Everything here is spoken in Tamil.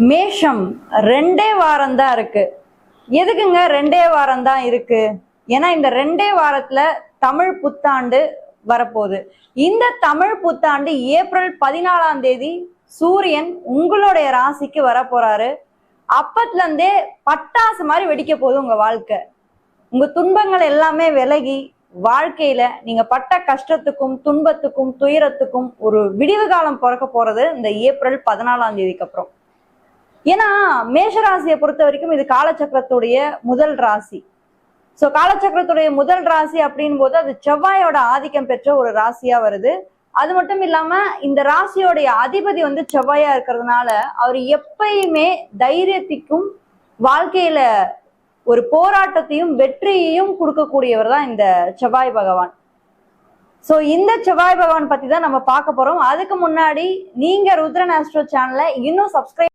மேஷம் 2 வாரம் தான் இருக்கு. எதுக்குங்க 2 வாரம் தான் இருக்கு? ஏன்னா இந்த 2 வாரத்துல தமிழ் புத்தாண்டு வரப்போகுது. இந்த தமிழ் புத்தாண்டு ஏப்ரல் 14ஆம் தேதி சூரியன் உங்களுடைய ராசிக்கு வர போறாரு. அப்பத்துல இருந்தே பட்டாசு மாதிரி வெடிக்க போகுது உங்க வாழ்க்கை. உங்க துன்பங்கள் எல்லாமே விலகி வாழ்க்கையில நீங்க பட்ட கஷ்டத்துக்கும் துன்பத்துக்கும் துயரத்துக்கும் ஒரு விடிவு காலம் பிறக்க போறது இந்த ஏப்ரல் 14ஆம் தேதிக்கு அப்புறம். ஏன்னா மேஷராசியை பொறுத்த வரைக்கும் இது காலச்சக்கரத்துடைய முதல் ராசி. சோ காலச்சக்கரத்துடைய முதல் ராசி அப்படின் போது அது செவ்வாயோட ஆதிக்கம் பெற்ற ஒரு ராசியா வருது. அது மட்டும் இல்லாம இந்த ராசியோடைய அதிபதி செவ்வாயா இருக்கிறதுனால அவர் எப்பயுமே தைரியத்திற்கும் வாழ்க்கையில ஒரு போராட்டத்தையும் வெற்றியையும் கொடுக்கக்கூடியவர் தான் இந்த செவ்வாய் பகவான். சோ இந்த செவ்வாய் பகவான் பத்தி தான் நம்ம பார்க்க போறோம். அதுக்கு முன்னாடி நீங்க ருத்ரன் ஆஸ்ட்ரோ சேனலை இன்னும் சப்ஸ்கிரைப்